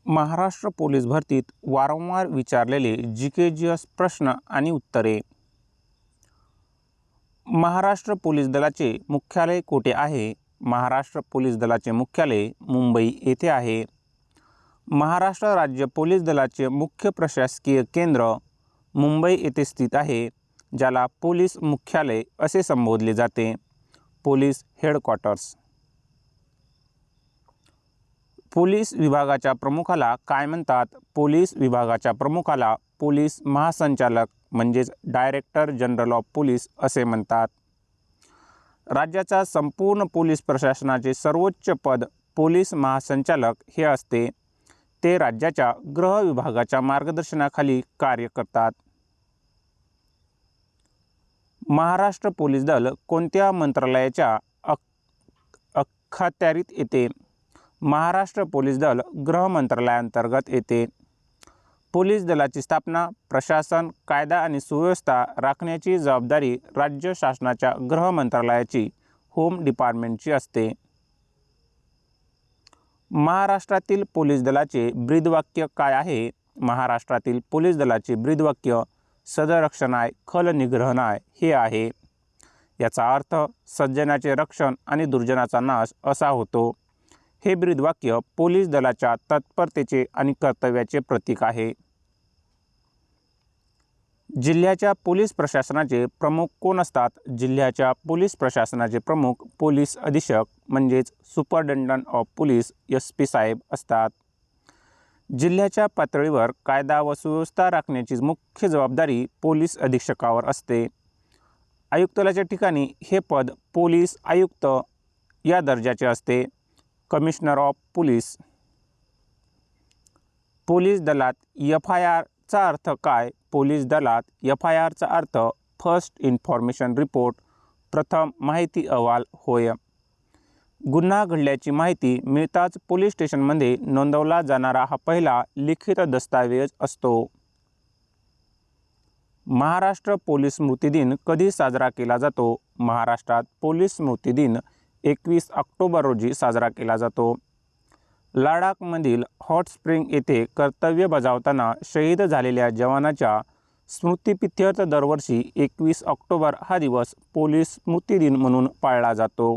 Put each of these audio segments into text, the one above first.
Maharashtra police भरतीत वारंवार विचारलेले GK/GS प्रश्न आणि उत्तरे। महाराष्ट्र पोलीस दलाचे मुख्यालय कोठे आहे? महाराष्ट्र पोलीस दलाचे मुख्यालय मुंबई येथे आहे। महाराष्ट्र राज्य पोलीस दलाचे मुख्य प्रशासकीय केंद्र मुंबई येथे स्थित आहे, ज्याला पोलीस मुख्यालय असे संबोधले जाते, पोलीस हेडक्वार्टर्स। पोलीस विभागाच्या प्रमुखाला काय म्हणतात? पोलीस विभागाच्या प्रमुखाला पोलीस महासंचालक म्हणजेच डायरेक्टर जनरल ऑफ पोलीस असे म्हणतात। राज्याच्या संपूर्ण पोलीस प्रशासनाचे सर्वोच्च पद पोलीस महासंचालक हे असते। ते राज्याच्या गृह विभागाच्या मार्गदर्शनाखाली कार्य करतात। महाराष्ट्र पोलीस दल कोणत्या मंत्रालयाच्या अखत्यारीत येते? महाराष्ट्र पोलीस दल गृह मंत्रालयाअंतर्गत येते। पोलीस दलाची स्थापना, प्रशासन, कायदा आणि सुव्यवस्था राखण्याची जबाबदारी राज्य शासनाच्या गृह मंत्रालयाची, होम डिपार्टमेंटची असते। महाराष्ट्रातील पोलीस दलाचे ब्रीदवाक्य काय आहे? महाराष्ट्रातील पोलीस दलाचे ब्रीदवाक्य सदरक्षणाय खलनिग्रहणाय हे आहे। याचा अर्थ सज्जनाचे रक्षण आणि दुर्जनाचा नाश असा होतो। हे ब्रीदवाक्य पोलीस दलाच्या तत्परतेचे आणि कर्तव्याचे प्रतीक आहे। जिल्ह्याच्या पोलीस प्रशासनाचे प्रमुख कोण असतात? जिल्ह्याच्या पोलीस प्रशासनाचे प्रमुख पोलीस अधीक्षक म्हणजेच सुपरिटेंडंट ऑफ पोलीस SP साहेब असतात। जिल्ह्याच्या पातळीवर कायदा व सुव्यवस्था राखण्याची मुख्य जबाबदारी पोलीस अधीक्षकावर असते। आयुक्तालयाच्या ठिकाणी हे पद पोलीस आयुक्त या दर्जाचे असते, कमिशनर ऑफ पोलीस। पोलीस दलात FIR चा अर्थ काय? पोलीस दलात FIR चा अर्थ फर्स्ट इन्फॉर्मेशन रिपोर्ट, प्रथम माहिती अहवाल होय। गुन्हा घडल्याची माहिती मिळताच पोलीस स्टेशनमध्ये नोंदवला जाणारा हा पहिला लिखित दस्तऐवज असतो। महाराष्ट्र पोलीस स्मृती दिन कधी साजरा केला जातो? महाराष्ट्रात पोलीस स्मृती दिन 21 ऑक्टोबर रोजी साजरा केला जातो। लडाखमधील हॉट स्प्रिंग येथे कर्तव्य बजावताना शहीद झालेल्या जवानाच्या स्मृतिप्रित्यर्थ दरवर्षी 21 ऑक्टोबर हा दिवस पोलीस स्मृती दिन म्हणून पाळला जातो।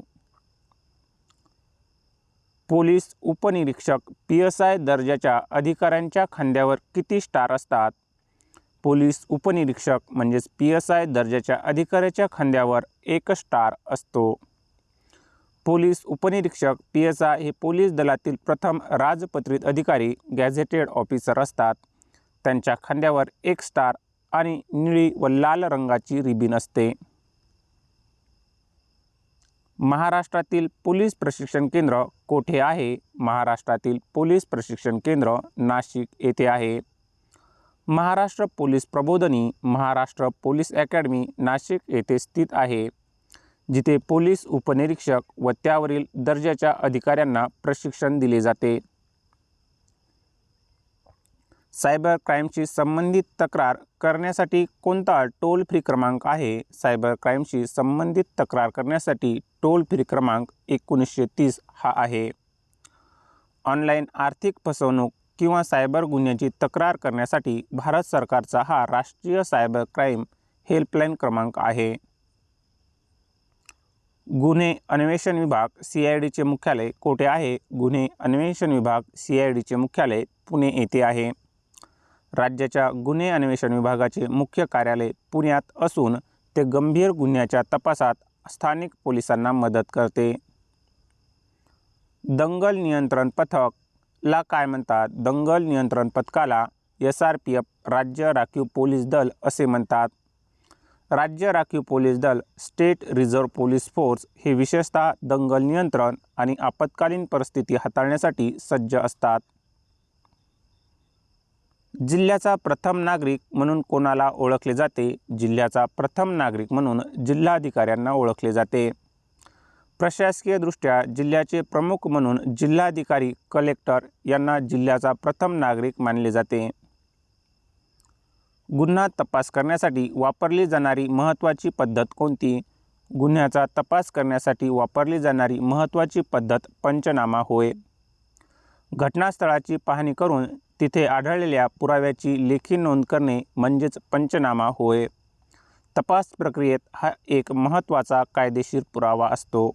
पोलीस उपनिरीक्षक PSI दर्जाच्या अधिकाऱ्यांच्या खांद्यावर किती स्टार असतात? पोलीस उपनिरीक्षक म्हणजेच PSI दर्जाच्या अधिकाऱ्याच्या खांद्यावर 1 स्टार असतो। पोलीस उपनिरीक्षक PSI हे पोलीस दलातील प्रथम राजपत्रित अधिकारी गॅझेटेड ऑफिसर असतात। त्यांच्या खांद्यावर 1 स्टार आणि निळी व लाल रंगाची रिबीन असते। महाराष्ट्रातील पोलीस प्रशिक्षण केंद्र कोठे आहे? महाराष्ट्रातील पोलीस प्रशिक्षण केंद्र नाशिक येथे आहे। महाराष्ट्र पोलीस प्रबोधिनी महाराष्ट्र पोलीस अकॅडमी नाशिक येथे स्थित आहे, जिथे पोलीस उपनिरीक्षक व त्यावरील दर्जाच्या अधिकाऱ्यांना प्रशिक्षण दिले जाते। सायबर क्राईमशी संबंधित तक्रार करण्यासाठी कोणता टोल फ्री क्रमांक आहे? सायबर क्राईमशी संबंधित तक्रार करण्यासाठी टोल फ्री क्रमांक 1930 हा आहे। ऑनलाईन आर्थिक फसवणूक किंवा सायबर गुन्ह्याची तक्रार करण्यासाठी भारत सरकारचा हा राष्ट्रीय सायबर क्राईम हेल्पलाईन क्रमांक आहे। गुन्हे अन्वेषण विभाग CID चे मुख्यालय कोठे आहे? गुन्हे अन्वेषण विभाग CID चे मुख्यालय पुणे येथे आहे। राज्याच्या गुन्हे अन्वेषण विभागाचे मुख्य कार्यालय पुण्यात असून ते गंभीर गुन्ह्याच्या तपासात स्थानिक पोलिसांना मदत करते। दंगल नियंत्रण पथक ला काय म्हणतात? दंगल नियंत्रण पथकाला SRPF राज्य राखीव पोलीस दल असे म्हणतात। राज्य राखीव पोलीस दल स्टेट रिझर्व्ह पोलीस फोर्स हे विशेषतः दंगल नियंत्रण आणि आपत्कालीन परिस्थिती हाताळण्यासाठी सज्ज असतात। जिल्ह्याचा प्रथम नागरिक म्हणून कोणाला ओळखले जाते? जिल्ह्याचा प्रथम नागरिक म्हणून जिल्हाधिकाऱ्यांना ओळखले जाते। प्रशासकीय दृष्ट्या जिल्ह्याचे प्रमुख म्हणून जिल्हाधिकारी कलेक्टर यांना जिल्ह्याचा प्रथम नागरिक मानले जाते। गुन्हा तपास करण्यासाठी वापरली जाणारी महत्त्वाची पद्धत कोणती? गुन्ह्याचा तपास करण्यासाठी वापरली जाणारी महत्त्वाची पद्धत पंचनामा होय। घटनास्थळाची पाहणी करून तिथे आढळलेल्या पुराव्याची लेखी नोंद करणे म्हणजेच पंचनामा होय. तपास प्रक्रियेत हा एक महत्त्वाचा कायदेशीर पुरावा असतो.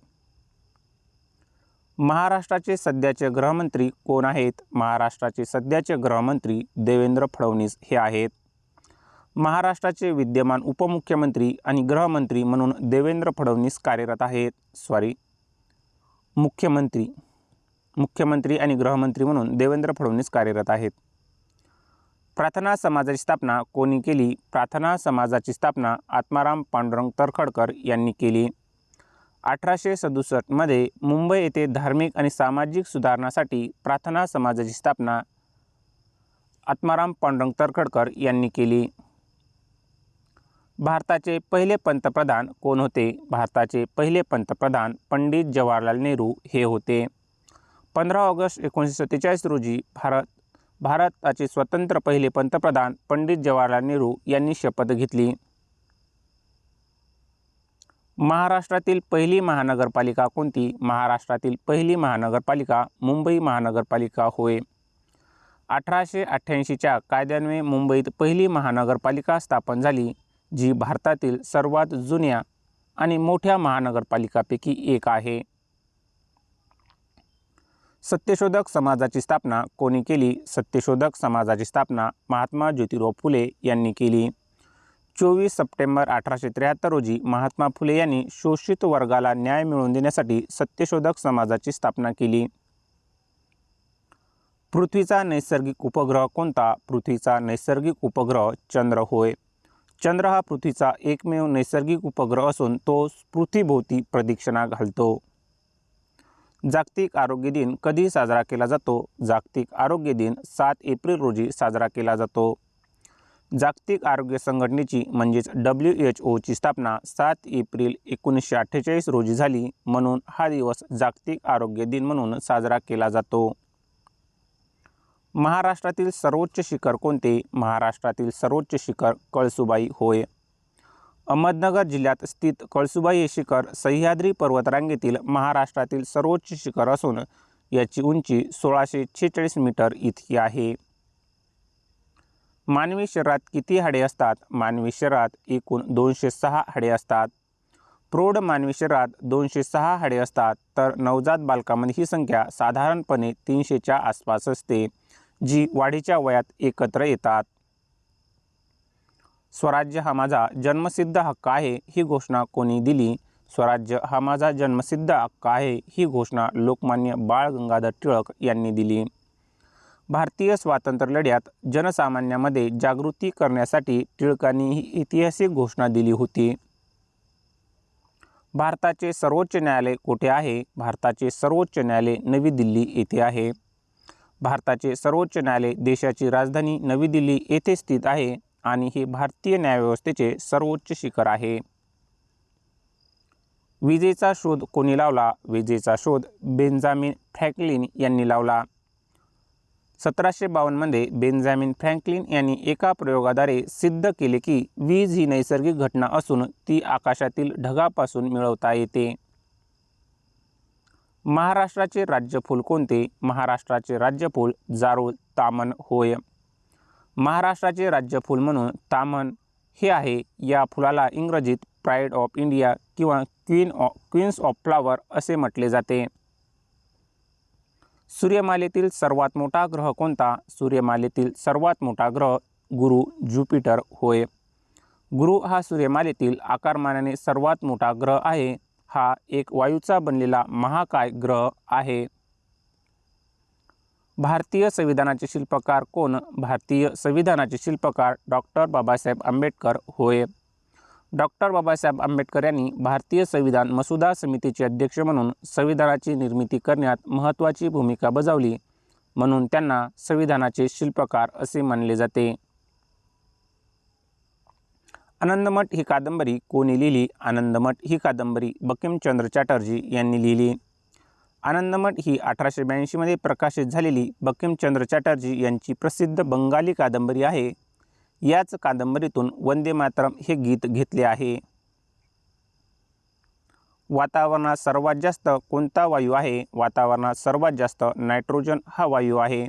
महाराष्ट्राचे सध्याचे गृहमंत्री कोण आहेत? महाराष्ट्राचे सध्याचे गृहमंत्री देवेंद्र फडणवीस हे आहेत. महाराष्ट्राचे विद्यमान उपमुख्यमंत्री आणि गृहमंत्री म्हणून देवेंद्र फडणवीस कार्यरत आहेत. मुख्यमंत्री आणि गृहमंत्री म्हणून देवेंद्र फडणवीस कार्यरत आहेत. प्रार्थना समाजाची स्थापना कोणी केली? प्रार्थना समाजाची स्थापना आत्माराम पांडुरंग तर्खडकर यांनी केली. 1867 मध्ये मुंबई येथे धार्मिक आणि सामाजिक सुधारणासाठी प्रार्थना समाजाची स्थापना आत्माराम पांडुरंग तर्खडकर यांनी केली. भारताचे पहिले पंतप्रधान कोण होते? भारताचे पहिले पंतप्रधान पंडित जवाहरलाल नेहरू हे होते. 15 ऑगस्ट 1947 रोजी भारताचे स्वतंत्र पहिले पंतप्रधान पंडित जवाहरलाल नेहरू यांनी शपथ घेतली. महाराष्ट्रातील पहिली महानगरपालिका कोणती? महाराष्ट्रातील पहिली महानगरपालिका मुंबई महानगरपालिका होय. 1888च्या कायद्यान्वये मुंबईत पहिली महानगरपालिका स्थापन झाली, जी भारतातील सर्वात जुन्या आणि मोठ्या महानगरपालिकांपैकी एक आहे. सत्यशोधक समाजाची स्थापना कोणी केली? सत्यशोधक समाजाची स्थापना महात्मा ज्योतिराव फुले यांनी केली. 24 सप्टेंबर 1873 रोजी महात्मा फुले यांनी शोषित वर्गाला न्याय मिळवून देण्यासाठी सत्यशोधक समाजाची स्थापना केली. पृथ्वीचा नैसर्गिक उपग्रह कोणता? पृथ्वीचा नैसर्गिक उपग्रह चंद्र होय. चंद्र हा पृथ्वीचा एकमेव नैसर्गिक उपग्रह असून तो पृथ्वीभोवती प्रदक्षिणा घालतो. जागतिक आरोग्य दिन कधी साजरा केला जातो? जागतिक आरोग्य दिन 7 एप्रिल रोजी साजरा केला जातो. जागतिक आरोग्य संघटनेची म्हणजेच WHOची स्थापना 7 एप्रिल 1948 रोजी झाली, म्हणून हा दिवस जागतिक आरोग्य दिन म्हणून साजरा केला जातो. महाराष्ट्रातील सर्वोच्च शिखर कोणते? महाराष्ट्रातील सर्वोच्च शिखर कळसुबाई होय. अहमदनगर जिल्ह्यात स्थित कळसुबाई हे शिखर सह्याद्री पर्वतरांगेतील महाराष्ट्रातील सर्वोच्च शिखर असून याची उंची 1646 मीटर इतकी आहे. मानवी शरीरात किती हाडे असतात? मानवी शरीरात एकूण 206 हाडे असतात. प्रौढ मानवी शरीरात 206 हाडे असतात, तर नवजात बालकांमध्ये ही संख्या साधारणपणे 300च्या आसपास असते, जी वाढीच्या वयात एकत्र येतात. स्वराज्य हा माझा जन्मसिद्ध हक्क आहे ही घोषणा कोणी दिली? स्वराज्य हा माझा जन्मसिद्ध हक्क आहे ही घोषणा लोकमान्य बाळ गंगाधर टिळक यांनी दिली. भारतीय स्वातंत्र्य लढ्यात जनसामान्यांमध्ये जागृती करण्यासाठी टिळकांनी ही ऐतिहासिक घोषणा दिली होती. भारताचे सर्वोच्च न्यायालय कोठे आहे? भारताचे सर्वोच्च न्यायालय नवी दिल्ली येथे आहे. भारताचे सर्वोच्च न्यायालय देशाची राजधानी नवी दिल्ली येथे स्थित आहे आणि हे भारतीय न्यायव्यवस्थेचे सर्वोच्च शिखर आहे. विजेचा शोध कोणी लावला? विजेचा शोध बेंजामिन फ्रँकलिन यांनी लावला. 1752 मध्ये बेंजामिन फ्रँकलिन यांनी एका प्रयोगाद्वारे सिद्ध केले की वीज ही नैसर्गिक घटना असून ती आकाशातील ढगापासून मिळवता येते. महाराष्ट्राचे राज्यफूल कोणते? महाराष्ट्राचे राज्यफूल जारूळ तामन होय. महाराष्ट्राचे राज्यफूल म्हणून तामन हे आहे. या फुलाला इंग्रजीत प्राईड ऑफ इंडिया किंवा क्वीन्स ऑफ फ्लॉवर असे म्हटले जाते. सूर्यमालेतील सर्वात मोठा ग्रह कोणता? सूर्यमालेतील सर्वात मोठा ग्रह गुरु ज्युपिटर होय. गुरु हा सूर्यमालेतील आकारमानाने सर्वात मोठा ग्रह आहे. हा एक वायूचा बनलेला महाकाय ग्रह आहे. भारतीय संविधानाचे शिल्पकार कोण? भारतीय संविधानाचे शिल्पकार डॉक्टर बाबासाहेब आंबेडकर होय. डॉक्टर बाबासाहेब आंबेडकर यांनी भारतीय संविधान मसुदा समितीचे अध्यक्ष म्हणून संविधानाची निर्मिती करण्यात महत्त्वाची भूमिका बजावली, म्हणून त्यांना संविधानाचे शिल्पकार असे मानले जाते. आनंदमठ ही कादंबरी कोणी लिहिली? आनंदमठ ही कादंबरी बंकिमचंद्र चॅटर्जी यांनी लिहिली. आनंदमठ ही 1882 मध्ये प्रकाशित झालेली बंकिमचंद्र चॅटर्जी यांची प्रसिद्ध बंगाली कादंबरी आहे. याच कादंबरीतून वंदे मातरम हे गीत घेतले आहे. वातावरणात सर्वात जास्त कोणता वायू आहे? वातावरणात सर्वात जास्त नायट्रोजन हा वायू आहे.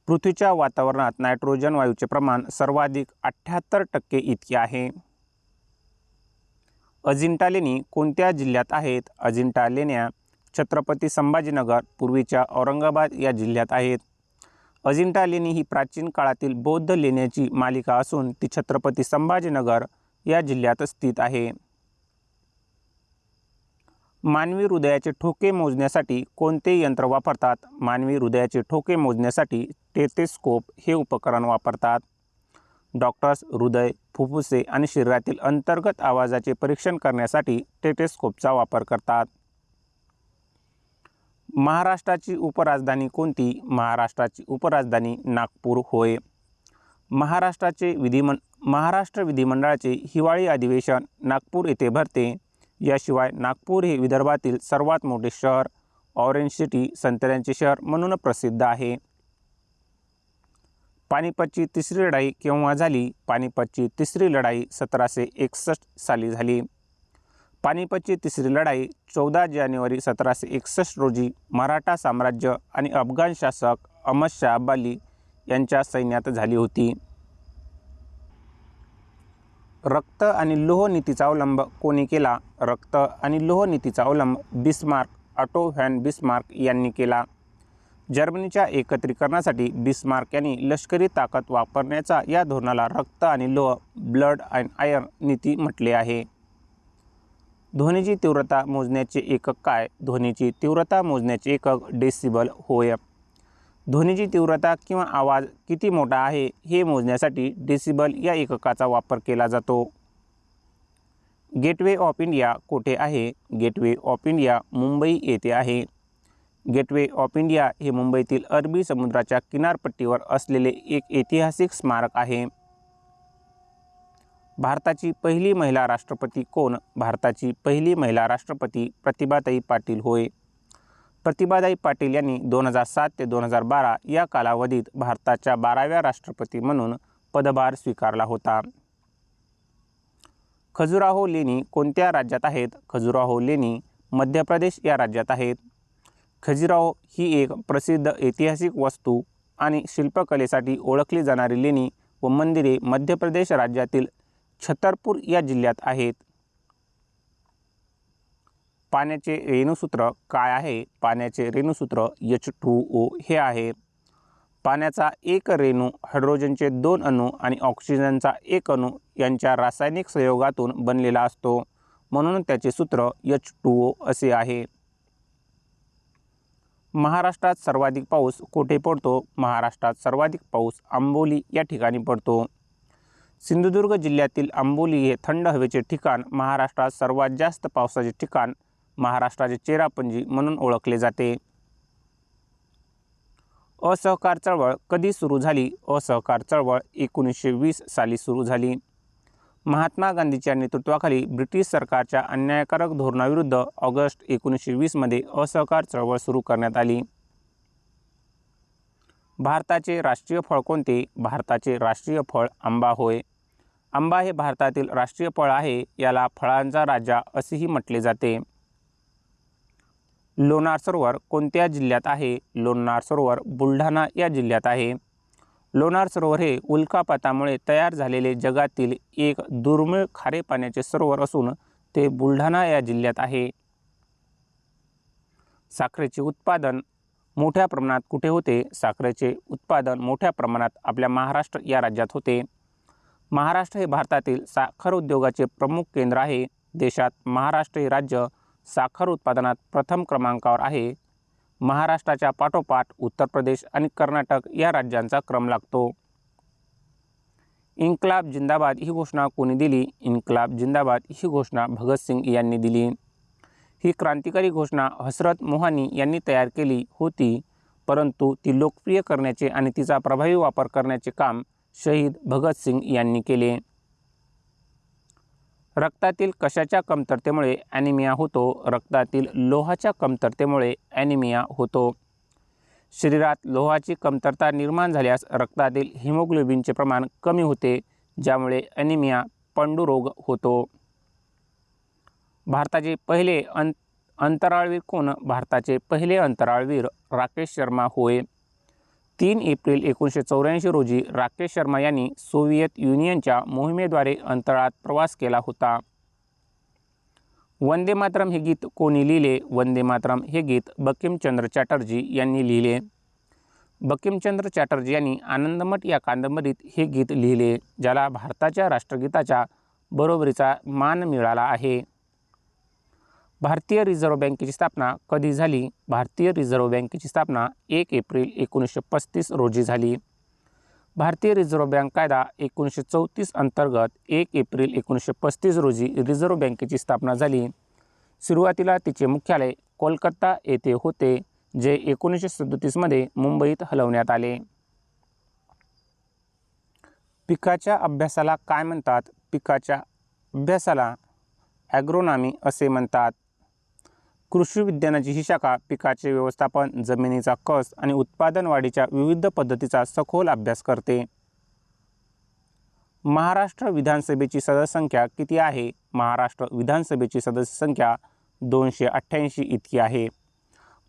पृथ्वीच्या वातावरणात नायट्रोजन वायूचे प्रमाण सर्वाधिक 78% इतके आहे. अजिंठा लेणी कोणत्या जिल्ह्यात आहेत? अजिंठा लेण्या छत्रपती संभाजीनगर पूर्वीच्या औरंगाबाद या जिल्ह्यात आहेत. अजिंठा लेणी ही प्राचीन काळातील बौद्ध लेण्यांची मालिका असून ती छत्रपती संभाजीनगर या जिल्ह्यात स्थित आहे. मानवी हृदयाचे ठोके मोजण्यासाठी कोणते यंत्र वापरतात? मानवी हृदयाचे ठोके मोजण्यासाठी स्टेथोस्कोप हे उपकरण वापरतात. डॉक्टर्स हृदय, फुफ्फुसे आणि शरीरातील अंतर्गत आवाजाचे परीक्षण करण्यासाठी स्टेथोस्कोपचा वापर करतात. महाराष्ट्राची उपराजधानी कोणती? महाराष्ट्राची उपराजधानी नागपूर होय. महाराष्ट्र विधिमंडळाचे हिवाळी अधिवेशन नागपूर येथे भरते. याशिवाय नागपूर हे विदर्भातील सर्वात मोठे शहर, ऑरेंज सिटी संत्र्यांचे शहर म्हणून प्रसिद्ध आहे. पानिपतची तिसरी लढाई केव्हा झाली? पानिपतची तिसरी लढाई 1761 साली झाली. पानिपतची तिसरी लढाई 14 जानेवारी 1761 रोजी मराठा साम्राज्य आणि अफगाण शासक अहमद शाह अब्दाली यांच्या सैन्यात झाली होती. रक्त आणि लोह नीतीचा अवलंब कोणी केला? रक्त आणि लोह नीतीचा अवलंब बिस्मार्क, ऑटो व्हॉन बिस्मार्क यांनी केला. जर्मनीच्या एकत्रीकरणासाठी बिस्मार्क यांनी लष्करी ताकद वापरण्याचा या धोरणाला रक्त आणि लोह, ब्लड अँड आयर्न नीती म्हटले आहे. ध्वनीची तीव्रता मोजण्याचे एकक काय? ध्वनीची तीव्रता मोजण्याचे एकक डेसिबल होय. ध्वनीची तीव्रता किंवा आवाज किती मोठा आहे हे मोजण्यासाठी डेसिबल या एककाचा वापर केला जातो. गेटवे ऑफ इंडिया कोठे आहे? गेटवे ऑफ इंडिया मुंबई येथे आहे. गेटवे ऑफ इंडिया हे मुंबईतील अरबी समुद्राच्या किनारपट्टीवर असलेले एक ऐतिहासिक स्मारक आहे. भारताची पहिली महिला राष्ट्रपती कोण? भारताची पहिली महिला राष्ट्रपती प्रतिभाताई पाटील होय. प्रतिभाताई पाटील यांनी 2007 ते 2012 या कालावधीत भारताच्या 12व्या राष्ट्रपती म्हणून पदभार स्वीकारला होता. खजुराहो लेणी कोणत्या राज्यात आहेत? खजुराहो लेणी मध्य प्रदेश या राज्यात आहेत. खजुराहो ही एक प्रसिद्ध ऐतिहासिक वास्तू आणि शिल्पकलेसाठी ओळखली जाणारी लेणी व मंदिरे मध्य प्रदेश राज्यातील छतरपूर या जिल्ह्यात आहेत. पाण्याचे रेणुसूत्र काय आहे? पाण्याचे रेणुसूत्र H2O हे आहे. पाण्याचा एक रेणू हायड्रोजनचे 2 अणू आणि ऑक्सिजनचा 1 अणू यांच्या रासायनिक संयोगातून बनलेला असतो, म्हणून त्याचे सूत्र H2O असे आहे. महाराष्ट्रात सर्वाधिक पाऊस कोठे पडतो? महाराष्ट्रात सर्वाधिक पाऊस आंबोली या ठिकाणी पडतो. सिंधुदुर्ग जिल्ह्यातील आंबोली हे थंड हवेचे ठिकाण महाराष्ट्रात सर्वात जास्त पावसाचे ठिकाण महाराष्ट्राचे चेरापुंजी म्हणून ओळखले जाते. असहकार चळवळ कधी सुरू झाली? असहकार चळवळ 1920 साली सुरू झाली. महात्मा गांधीच्या नेतृत्वाखाली ब्रिटिश सरकारच्या अन्यायकारक धोरणाविरुद्ध ऑगस्ट 1920 मध्ये असहकार चळवळ सुरू करण्यात आली. भारताचे राष्ट्रीय फळ कोणते? भारताचे राष्ट्रीय फळ आंबा होय. आंबा हे भारतातील राष्ट्रीय फळ आहे. याला फळांचा राजा असेही म्हटले जाते. लोणार सरोवर कोणत्या जिल्ह्यात आहे? लोणार सरोवर बुलढाणा या जिल्ह्यात आहे. लोणार सरोवर हे उल्कापातामुळे तयार झालेले जगातील एक दुर्मिळ खारे पाण्याचे सरोवर असून ते बुलढाणा या जिल्ह्यात आहे. साखरेचे उत्पादन मोठ्या प्रमाणात कुठे होते? साखरेचे उत्पादन मोठ्या प्रमाणात आपल्या महाराष्ट्र या राज्यात होते. महाराष्ट्र हे भारतातील साखर उद्योगाचे प्रमुख केंद्र आहे. देशात महाराष्ट्र हे राज्य साखर उत्पादनात प्रथम क्रमांकावर आहे. महाराष्ट्राच्या पाठोपाठ उत्तर प्रदेश आणि कर्नाटक या राज्यांचा क्रम लागतो. इन्कलाब जिंदाबाद ही घोषणा कोणी दिली? इन्कलाब जिंदाबाद ही घोषणा भगतसिंग यांनी दिली. ही क्रांतिकारी घोषणा हसरत मोहानी यांनी तयार केली होती, परंतु ती लोकप्रिय करण्याचे आणि तिचा प्रभावी वापर करण्याचे काम शहीद भगतसिंग यांनी केले. रक्तातील कशाच्या कमतरतेमुळे ॲनिमिया होतो? रक्तातील लोहाच्या कमतरतेमुळे ॲनिमिया होतो. शरीरात लोहाची कमतरता निर्माण झाल्यास रक्तातील हिमोग्लोबिनचे प्रमाण कमी होते, ज्यामुळे ॲनिमिया पंडुरोग होतो. भारताचे पहिले अंतराळवीर कोण? भारताचे पहिले अंतराळवीर राकेश शर्मा होय. 3 एप्रिल 1984 रोजी राकेश शर्मा यांनी सोव्हिएत युनियनच्या मोहिमेद्वारे अंतराळात प्रवास केला होता. वंदे मातरम हे गीत कोणी लिहिले? वंदे मातरम हे गीत बंकिमचंद्र चॅटर्जी यांनी लिहिले. बंकिमचंद्र चॅटर्जी यांनी आनंदमठ या कादंबरीत हे गीत लिहिले, ज्याला भारताच्या राष्ट्रगीताच्या बरोबरीचा मान मिळाला आहे. भारतीय रिझर्व्ह बँकेची स्थापना कधी झाली? भारतीय रिझर्व्ह बँकेची स्थापना 1 एप्रिल 1935 रोजी झाली. भारतीय रिझर्व्ह बँक कायदा 1934 अंतर्गत 1 एप्रिल 1935 रोजी रिझर्व्ह बँकेची स्थापना झाली. सुरुवातीला तिचे मुख्यालय कोलकाता येथे होते, जे 1937 मध्ये मुंबईत हलवण्यात आले. पिकाच्या अभ्यासाला काय म्हणतात? पिकाच्या अभ्यासाला ॲग्रोनॉमी असे म्हणतात. कृषी विज्ञानाची ही शाखा पिकाचे व्यवस्थापन, जमिनीचा कस आणि उत्पादन वाढीच्या विविध पद्धतीचा सखोल अभ्यास करते. महाराष्ट्र विधानसभेची सदस्य संख्या किती आहे? महाराष्ट्र विधानसभेची सदस्य संख्या 288 इतकी आहे.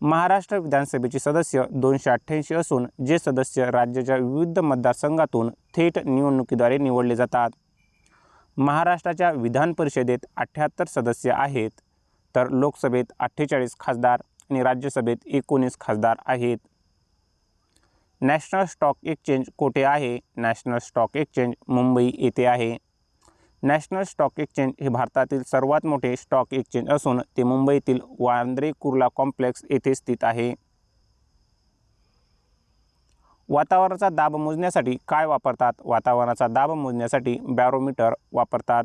महाराष्ट्र विधानसभेचे सदस्य 288 असून जे सदस्य राज्याच्या विविध मतदारसंघातून थेट निवडणुकीद्वारे निवडले जातात. महाराष्ट्राच्या विधान परिषदेत 78 सदस्य आहेत, तर लोकसभेत 48 खासदार आणि राज्यसभेत 19 खासदार आहेत. नॅशनल स्टॉक एक्सचेंज कोठे आहे? नॅशनल स्टॉक एक्सचेंज मुंबई येथे आहे. नॅशनल स्टॉक एक्सचेंज हे भारतातील सर्वात मोठे स्टॉक एक्सचेंज असून ते मुंबईतील वांद्रे कुर्ला कॉम्प्लेक्स येथे स्थित आहे. वातावरणाचा दाब मोजण्यासाठी काय वापरतात? वातावरणाचा दाब मोजण्यासाठी बॅरोमीटर वापरतात.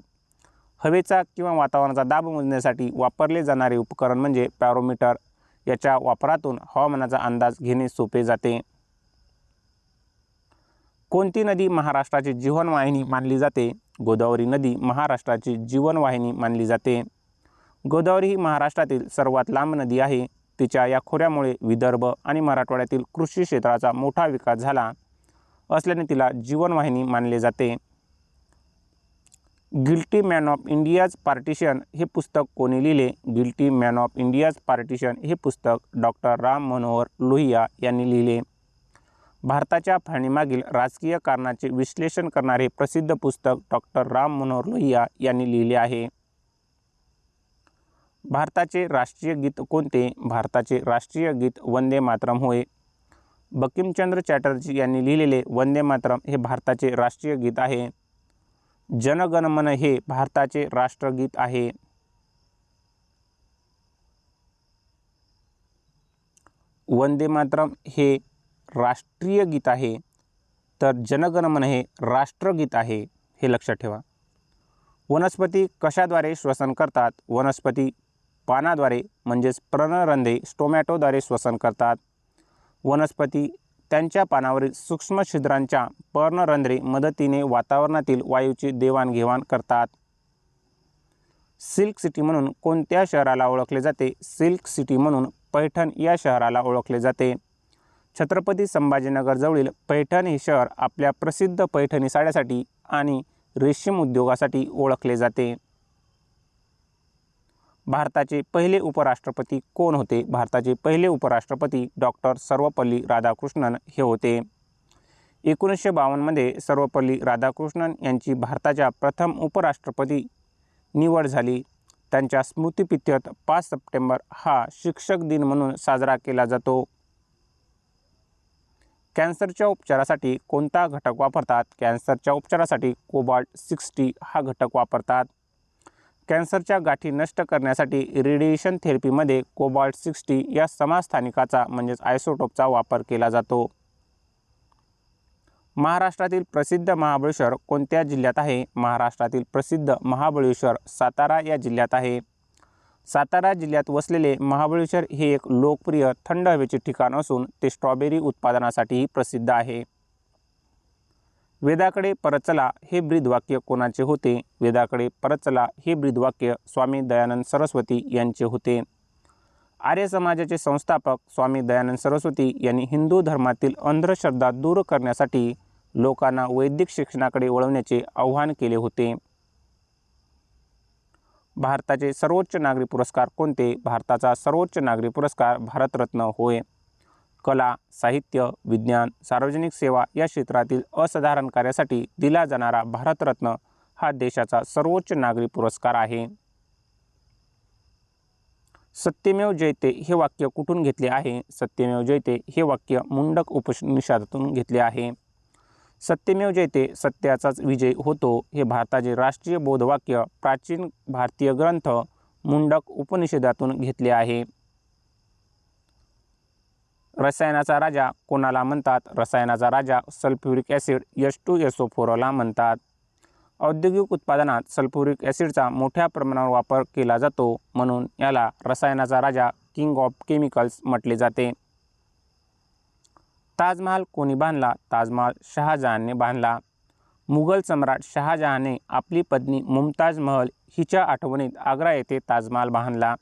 हवेचा किंवा वातावरणाचा दाब मोजण्यासाठी वापरले जाणारे उपकरण म्हणजे बॅरोमीटर. याच्या वापरातून हवामानाचा अंदाज घेणे सोपे जाते. कोणती नदी महाराष्ट्राची जीवनवाहिनी मानली जाते? गोदावरी नदी महाराष्ट्राची जीवनवाहिनी मानली जाते. गोदावरी ही महाराष्ट्रातील सर्वात लांब नदी आहे. तिच्या या खोऱ्यामुळे विदर्भ आणि मराठवाड्यातील कृषी क्षेत्राचा मोठा विकास झाला असल्याने तिला जीवनवाहिनी मानले जाते. Guilty man of India's partition हे पुस्तक कोणी लिहिले? Guilty man of India's partition हे पुस्तक डॉक्टर राम मनोहर लोहिया यांनी लिहिले. भारताच्या फाळणीमागील राजकीय कारणाचे विश्लेषण करणारे प्रसिद्ध पुस्तक डॉक्टर राम मनोहर लोहिया यांनी लिहिले आहे. भारताचे राष्ट्रीय गीत कोणते? भारताचे राष्ट्रीय गीत वंदे मातरम होय. बंकिमचंद्र चॅटर्जी यांनी लिहिलेले वंदे मातरम हे भारताचे राष्ट्रीय गीत आहे. जनगण मन हे भारताचे राष्ट्रगीत आहे. वंदे मातरम हे राष्ट्रीय गीत आहे, तर जनगण मन हे राष्ट्रगीत आहे, हे लक्षात ठेवा. वनस्पती कशाद्वारे श्वसन करतात? वनस्पती पानाद्वारे म्हणजेच पर्णरंध्रे स्टोमॅटोद्वारे श्वसन करतात. वनस्पती त्यांच्या पानावरील सूक्ष्म छिद्रांच्या पर्णरंध्रे मदतीने वातावरणातील वायूची देवाणघेवाण करतात. सिल्क सिटी म्हणून कोणत्या शहराला ओळखले जाते? सिल्क सिटी म्हणून पैठण या शहराला ओळखले जाते. छत्रपती संभाजीनगर जवळील पैठण हे शहर आपल्या प्रसिद्ध पैठणी साड्यासाठी आणि रेशीम उद्योगासाठी ओळखले जाते. भारताचे पहिले उपराष्ट्रपती कोण होते? भारताचे पहिले उपराष्ट्रपती डॉक्टर सर्वपल्ली राधाकृष्णन हे होते. 1952 मध्ये सर्वपल्ली राधाकृष्णन यांची भारताच्या प्रथम उपराष्ट्रपती निवड झाली. त्यांच्या स्मृतिप्रीत्यर्थ 5 सप्टेंबर हा शिक्षक दिन म्हणून साजरा केला जातो. कॅन्सरच्या उपचारासाठी कोणता घटक वापरतात? कॅन्सरच्या उपचारासाठी कोबाल्ट-60 हा घटक वापरतात. कॅन्सरच्या गाठी नष्ट करण्यासाठी रेडिएशन थेरपीमध्ये कोबाल्ट-60 या समस्थानिकाचा म्हणजेच आयसोटोपचा वापर केला जातो. महाराष्ट्रातील प्रसिद्ध महाबळेश्वर कोणत्या जिल्ह्यात आहे? महाराष्ट्रातील प्रसिद्ध महाबळेश्वर सातारा या जिल्ह्यात आहे. सातारा जिल्ह्यात वसलेले महाबळेश्वर हे एक लोकप्रिय थंड हवेचे ठिकाण असून ते स्ट्रॉबेरी उत्पादनासाठीही प्रसिद्ध आहे. वेदाकडे परत चला हे ब्रीदवाक्य कोणाचे होते? वेदाकडे परत चला हे ब्रीदवाक्य स्वामी दयानंद सरस्वती यांचे होते. आर्य समाजाचे संस्थापक स्वामी दयानंद सरस्वती यांनी हिंदू धर्मातील अंधश्रद्धा दूर करण्यासाठी लोकांना वैदिक शिक्षणाकडे वळवण्याचे आवाहन केले होते. भारताचे सर्वोच्च नागरी पुरस्कार कोणते? भारताचा सर्वोच्च नागरी पुरस्कार भारतरत्न होय. कला, साहित्य, विज्ञान, सार्वजनिक सेवा या क्षेत्रातील असाधारण कार्यासाठी दिला जाणारा भारतरत्न हा देशाचा सर्वोच्च नागरी पुरस्कार आहे. सत्यमेव जयते हे वाक्य कुठून घेतले आहे? सत्यमेव जयते हे वाक्य मुंडक उपनिषदातून घेतले आहे. सत्यमेव जयते सत्याचाच विजय होतो हे भारताचे राष्ट्रीय बोधवाक्य प्राचीन भारतीय ग्रंथ मुंडक उपनिषदातून घेतले आहे. रसायनाचा राजा कोणाला म्हणतात? रसायनाचा राजा सल्फ्युरिक ॲसिड H2SO4ला म्हणतात. औद्योगिक उत्पादनात सल्फ्युरिक ॲसिडचा मोठ्या प्रमाणावर वापर केला जातो म्हणून याला रसायनाचा राजा किंग ऑफ केमिकल्स म्हटले जाते. ताजमहाल कोणी बांधला? ताजमहाल शहाजहानने बांधला. मुघल सम्राट शहाजहानने आपली पत्नी मुमताज महल हिच्या आठवणीत आग्रा येथे ताजमहाल बांधला.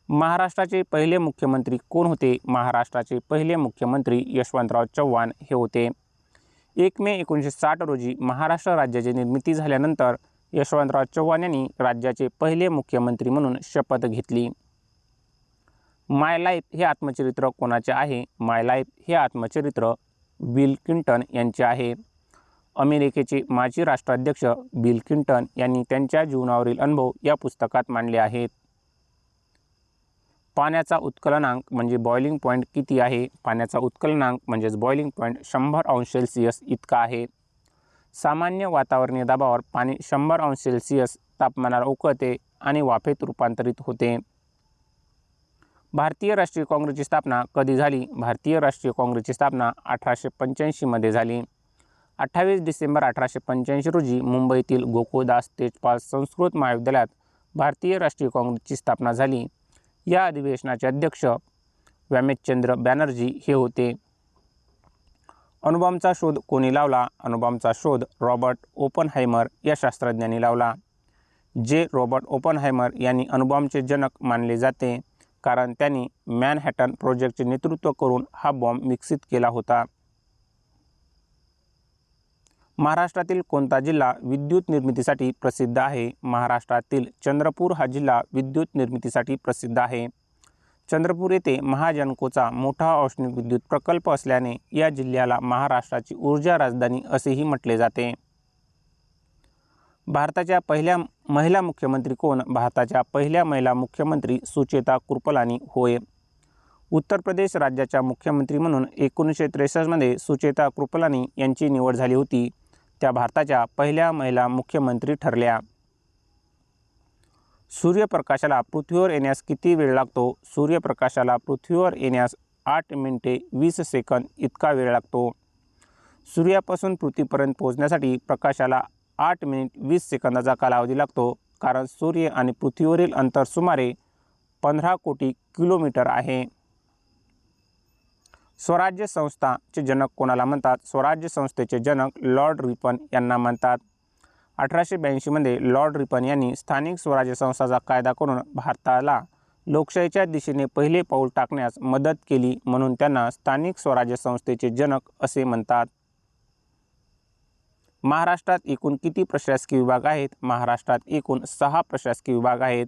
महाराष्ट्राचे पहिले मुख्यमंत्री कोण होते? महाराष्ट्राचे पहिले मुख्यमंत्री यशवंतराव चव्हाण हे होते. 1 मे 1960 रोजी महाराष्ट्र राज्याची निर्मिती झाल्यानंतर यशवंतराव चव्हाण यांनी राज्याचे पहिले मुख्यमंत्री म्हणून शपथ घेतली. माय लाईफ हे आत्मचरित्र कोणाचे आहे? माय लाईफ हे आत्मचरित्र बिल क्लिंटन यांचे आहे. अमेरिकेचे माजी राष्ट्राध्यक्ष बिल क्लिंटन यांनी त्यांच्या जीवनावरील अनुभव या पुस्तकात मांडले आहेत. पाण्याचा उत्कलनांक म्हणजे बॉइलिंग पॉईंट किती आहे? पाण्याचा उत्कलनांक म्हणजेच बॉइलिंग पॉईंट 100°C इतका आहे. सामान्य वातावरणीय दाबावर पाणी 100°C तापमानाला उकळते आणि वाफेत रूपांतरित होते. भारतीय राष्ट्रीय काँग्रेसची स्थापना कधी झाली? भारतीय राष्ट्रीय काँग्रेसची स्थापना 1885 मध्ये झाली. 28 डिसेंबर 1885 रोजी मुंबईतील गोकुळदास तेजपाल संस्कृत महाविद्यालयात भारतीय राष्ट्रीय काँग्रेसची स्थापना झाली. या अधिवेशनाचे अध्यक्ष व्यामेशचंद्र बॅनर्जी हे होते. अणुबॉम्बचा शोध कोणी लावला? अणुबॉम्बचा शोध रॉबर्ट ओपनहायमर या शास्त्रज्ञांनी लावला. रॉबर्ट ओपनहायमर यांनी अणुबॉम्बचे जनक मानले जाते कारण त्यांनी मॅनहॅटन प्रोजेक्टचे नेतृत्व करून हा बॉम्ब विकसित केला होता. महाराष्ट्रातील कोणता जिल्हा विद्युत निर्मितीसाठी प्रसिद्ध आहे? महाराष्ट्रातील चंद्रपूर हा जिल्हा विद्युत निर्मितीसाठी प्रसिद्ध आहे. चंद्रपूर येथे महाजनकोचा मोठा औष्णिक विद्युत प्रकल्प असल्याने या जिल्ह्याला महाराष्ट्राची ऊर्जा राजधानी असेही म्हटले जाते. भारताच्या पहिल्या महिला मुख्यमंत्री कोण? भारताच्या पहिल्या महिला मुख्यमंत्री सुचेता कृपलानी होय. उत्तर प्रदेश राज्याच्या मुख्यमंत्री म्हणून 1963 मध्ये सुचेता कृपलानी यांची निवड झाली होती. त्या भारताच्या पहिल्या महिला मुख्यमंत्री ठरल्या. सूर्यप्रकाशाला पृथ्वीवर येण्यास किती वेळ लागतो? सूर्यप्रकाशाला पृथ्वीवर येण्यास 8 मिनिटे 20 सेकंद इतका वेळ लागतो. सूर्यापासून पृथ्वीपर्यंत पोहोचण्यासाठी प्रकाशाला 8 मिनिट 20 सेकंदाचा कालावधी लागतो कारण सूर्य आणि पृथ्वीवरील अंतर सुमारे 15 कोटी किलोमीटर आहे. स्वराज्य संस्थाचे जनक कोणाला म्हणतात? स्वराज्य संस्थेचे जनक लॉर्ड रिपन यांना म्हणतात. 1882 मध्ये लॉर्ड रिपन यांनी स्थानिक स्वराज्य संस्थाचा कायदा करून भारताला लोकशाहीच्या दिशेने पहिले पाऊल टाकण्यास मदत केली म्हणून त्यांना स्थानिक स्वराज्य संस्थेचे जनक असे म्हणतात. महाराष्ट्रात एकूण किती प्रशासकीय विभाग आहेत? महाराष्ट्रात एकूण 6 प्रशासकीय विभाग आहेत.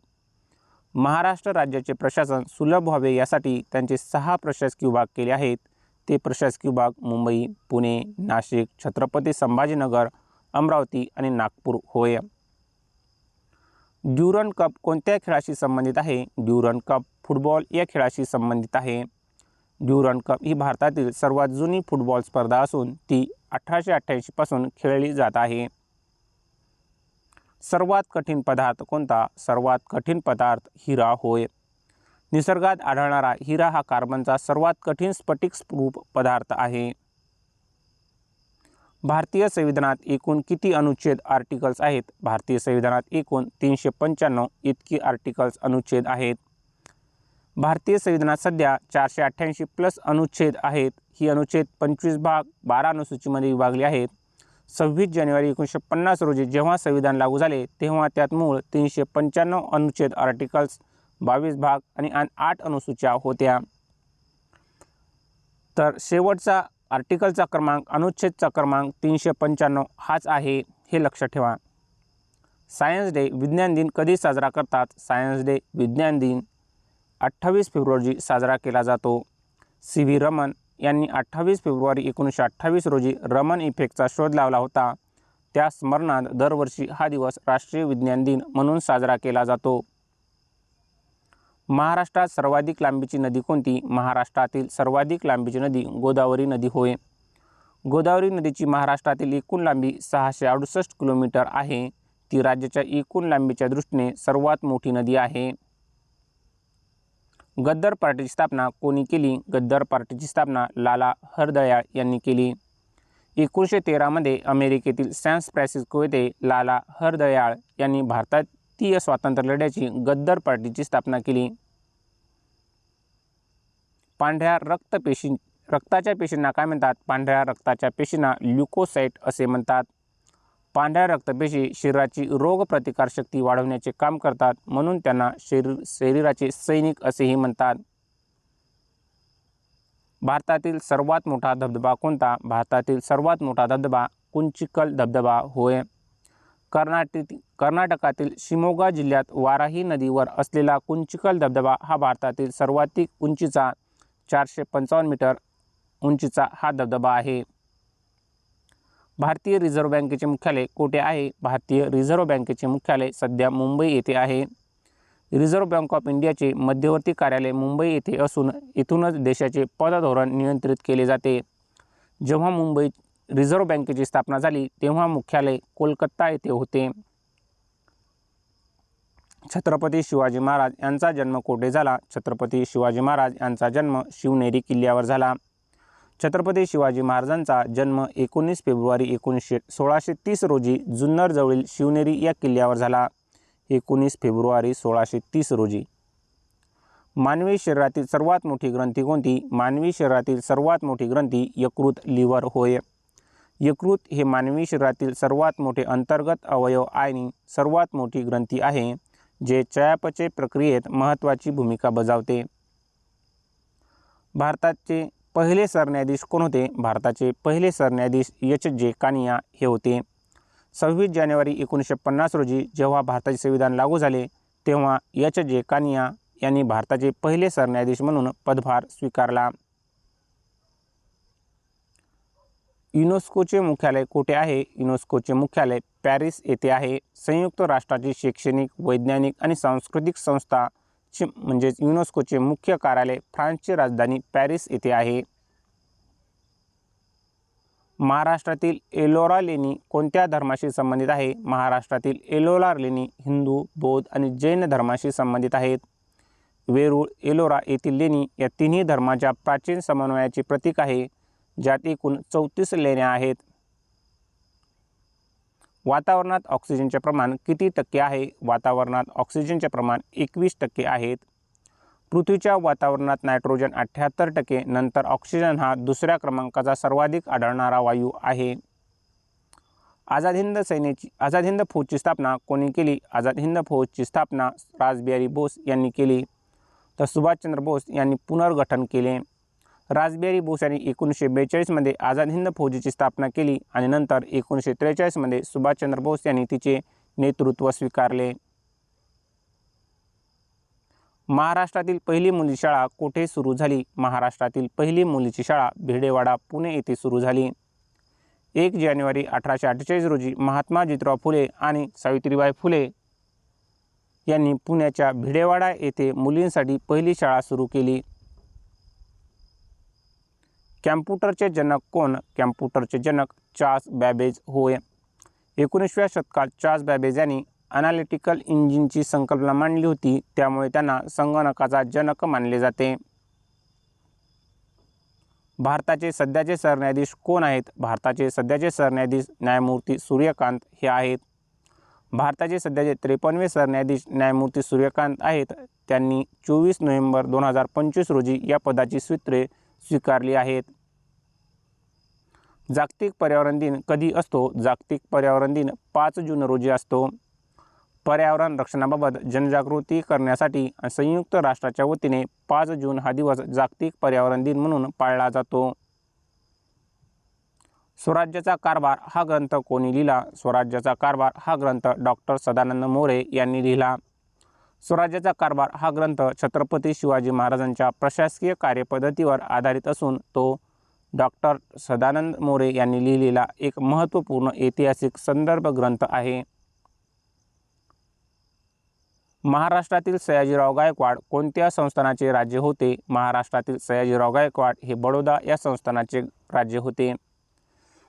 महाराष्ट्र राज्याचे प्रशासन सुलभ व्हावे यासाठी त्यांचे 6 प्रशासकीय विभाग केले आहेत. ते प्रशासकीय विभाग मुंबई, पुणे, नाशिक, छत्रपती संभाजीनगर, अमरावती आणि नागपूर होय. ड्युरंड कप कोणत्या खेळाशी संबंधित आहे? ड्युरंड कप फुटबॉल या खेळाशी संबंधित आहे. ड्युरंड कप ही भारतातील सर्वात जुनी फुटबॉल स्पर्धा असून ती 1888 पासून खेळली जात आहे. सर्वात कठीण पदार्थ कोणता? सर्वात कठीण पदार्थ हिरा होय. निसर्गात आढळणारा हिरा हा कार्बनचा सर्वात कठीण स्फटिक रूप पदार्थ आहे. भारतीय संविधानात एकूण किती अनुच्छेद आर्टिकल्स आहेत? भारतीय संविधानात एकूण 395 इतकी आर्टिकल्स अनुच्छेद आहेत. भारतीय संविधानात सध्या 488+ अनुच्छेद आहेत. ही अनुच्छेद 25 भाग 12 अनुसूचीमध्ये विभागली आहेत. 26 जानेवारी 1950 रोजी जेव्हा संविधान लागू झाले तेव्हा त्यात मूळ 395 अनुच्छेद आर्टिकल्स, 22 भाग आणि 8 अनुसूच्या होत्या. तर शेवटचा आर्टिकलचा क्रमांक अनुच्छेदचा क्रमांक 395 हाच आहे, हे लक्षात ठेवा. सायन्स डे विज्ञान दिन कधी साजरा करतात? सायन्स डे विज्ञान दिन 28 फेब्रुवारी रोजी साजरा केला जातो. सी.व्ही. रमन यांनी 28 फेब्रुवारी 1928 रोजी रमन इफेक्टचा शोध लावला होता. त्या स्मरणार्थ दरवर्षी हा दिवस राष्ट्रीय विज्ञान दिन म्हणून साजरा केला जातो. महाराष्ट्रात सर्वाधिक लांबीची नदी कोणती? महाराष्ट्रातील सर्वाधिक लांबीची नदी गोदावरी नदी होय. गोदावरी नदीची महाराष्ट्रातील एकूण लांबी 668 किलोमीटर आहे. ती राज्याच्या एकूण लांबीच्या दृष्टीने सर्वात मोठी नदी आहे. गद्दर पार्टीची स्थापना कोणी केली? गद्दर पार्टीची स्थापना लाला हरदयाळ यांनी केली. 1913 मध्ये अमेरिकेतील सॅन फ्रान्सिस्को येथे लाला हरदयाळ यांनी भारतीय स्वातंत्र्य लढ्याची गद्दर पार्टीची स्थापना केली. पांढऱ्या रक्ताच्या पेशींना काय म्हणतात? पांढऱ्या रक्ताच्या पेशींना ल्युकोसाइट असे म्हणतात. पांढऱ्या रक्तपेशी शरीराची रोगप्रतिकारशक्ती वाढवण्याचे काम करतात, म्हणून त्यांना शरीराचे सैनिक असेही म्हणतात. भारतातील सर्वात मोठा धबधबा कोणता? भारतातील सर्वात मोठा धबधबा कुंचिकल धबधबा होय. कर्नाटकातील शिमोगा जिल्ह्यात वाराही नदीवर असलेला कुंचिकल धबधबा हा भारतातील सर्वाधिक उंचीचा 455 मीटर उंचीचा हा धबधबा आहे. भारतीय रिझर्व्ह बँकेचे मुख्यालय कोठे आहे? भारतीय रिझर्व्ह बँकेचे मुख्यालय सध्या मुंबई येथे आहे. रिझर्व्ह बँक ऑफ इंडियाचे मध्यवर्ती कार्यालय मुंबई येथे असून येथूनच देशाचे पतधोरण नियंत्रित केले जाते. जेव्हा मुंबई रिझर्व्ह बँकेची स्थापना झाली तेव्हा मुख्यालय कोलकाता येथे होते. छत्रपती शिवाजी महाराज यांचा जन्म कोठे झाला? छत्रपती शिवाजी महाराज यांचा जन्म शिवनेरी किल्ल्यावर झाला. छत्रपती शिवाजी महाराजांचा जन्म 19 फेब्रुवारी 1630 रोजी जुन्नर जवळील शिवनेरी या किल्ल्यावर झाला. 19 फेब्रुवारी 1630 रोजी. मानवी शरीरातील सर्वात मोठी ग्रंथी कोणती? मानवी शरीरातील सर्वात मोठी ग्रंथी यकृत लिव्हर होय. यकृत हे मानवी शरीरातील सर्वात मोठे अंतर्गत अवयव आणि सर्वात मोठी ग्रंथी आहे, जे चयापचय प्रक्रियेत महत्त्वाची भूमिका बजावते. भारताचे पहिले सरन्यायाधीश कोण होते? भारताचे पहिले सरन्यायाधीश एच.जे. कानिया हे होते. 26 जानेवारी 1950 रोजी जेव्हा भारताचे संविधान लागू झाले तेव्हा एच.जे. कानिया यांनी भारताचे पहिले सरन्यायाधीश म्हणून पदभार स्वीकारला. युनेस्कोचे मुख्यालय कोठे आहे? युनेस्कोचे मुख्यालय पॅरिस येथे आहे. संयुक्त राष्ट्राची शैक्षणिक, वैज्ञानिक आणि सांस्कृतिक संस्था म्हणजेच युनेस्कोचे मुख्य कार्यालय फ्रान्सची राजधानी पॅरिस येथे आहे. महाराष्ट्रातील एलोरा लेणी कोणत्या धर्माशी संबंधित आहे? महाराष्ट्रातील एलोरा लेणी हिंदू, बौद्ध आणि जैन धर्माशी संबंधित आहेत. वेरूळ, एलोरा येथील लेणी या तिन्ही धर्माच्या प्राचीन समन्वयाचे प्रतीक आहे, ज्यात एकूण 34 लेण्या आहेत. वातावरणात ऑक्सिजनचे प्रमाण किती टक्के आहे? वातावरणात ऑक्सिजनचे प्रमाण 21% आहेत. पृथ्वीच्या वातावरणात नायट्रोजन 78%, नंतर ऑक्सिजन हा दुसऱ्या क्रमांकाचा सर्वाधिक आढळणारा वायू आहे. आझाद हिंद फौजची स्थापना कोणी केली? आझाद हिंद फौजची स्थापना रासबिहारी बोस यांनी केली. तर सुभाषचंद्र बोस यांनी पुनर्गठन केले. रासबिहारी बोस यांनी 1942 मध्ये आझाद हिंद फौजेची स्थापना केली आणि नंतर 1943 मध्ये सुभाषचंद्र बोस यांनी तिचे नेतृत्व स्वीकारले. महाराष्ट्रातील पहिली मुली शाळा कोठे सुरू झाली? महाराष्ट्रातील पहिली मुलीची शाळा भिडेवाडा, पुणे येथे सुरू झाली. 1 जानेवारी 1848 रोजी महात्मा ज्योतिराव फुले आणि सावित्रीबाई फुले यांनी पुण्याच्या भिडेवाडा येथे मुलींसाठी पहिली शाळा सुरू केली. कॅम्प्युटरचे जनक कोण? कॅम्प्युटरचे जनक चार्ल्स बॅबेज होय. 19व्या शतकात चार्ल्स बॅबेज यांनी अनालिटिकल इंजिनची संकल्पना मांडली होती, त्यामुळे त्यांना संगणकाचा जनक मानले जाते. भारताचे सध्याचे सरन्यायाधीश कोण आहेत? भारताचे सध्याचे सरन्यायाधीश न्यायमूर्ती सूर्यकांत हे आहेत. भारताचे सध्याचे 53वे सरन्यायाधीश न्यायमूर्ती सूर्यकांत आहेत. त्यांनी 24 नोव्हेंबर 2025 रोजी या पदाची सूत्रे स्वीकारली आहेत. जागतिक पर्यावरण दिन कधी असतो? जागतिक पर्यावरण दिन 5 जून रोजी असतो. पर्यावरण रक्षणाबाबत जनजागृती करण्यासाठी संयुक्त राष्ट्राच्या वतीने 5 जून हा दिवस जागतिक पर्यावरण दिन म्हणून पाळला जातो. स्वराज्याचा कारभार हा ग्रंथ कोणी लिहिला? स्वराज्याचा कारभार हा ग्रंथ डॉक्टर सदानंद मोरे यांनी लिहिला. स्वराज्याचा कारभार हा ग्रंथ छत्रपती शिवाजी महाराजांच्या प्रशासकीय कार्यपद्धतीवर आधारित असून तो डॉक्टर सदानंद मोरे यांनी लिहिलेला एक महत्त्वपूर्ण ऐतिहासिक संदर्भ ग्रंथ आहे. महाराष्ट्रातील सयाजीराव गायकवाड कोणत्या संस्थानाचे राज्य होते? महाराष्ट्रातील सयाजीराव गायकवाड हे बडोदा या संस्थानाचे राज्य होते.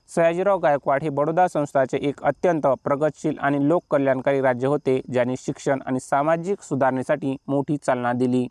सयाजीराव गायकवाड हे बडोदा संस्थानाचे एक अत्यंत प्रगतशील आणि लोककल्याणकारी राज्य होते, ज्यांनी शिक्षण आणि सामाजिक सुधारणेसाठी मोठी चालना दिली.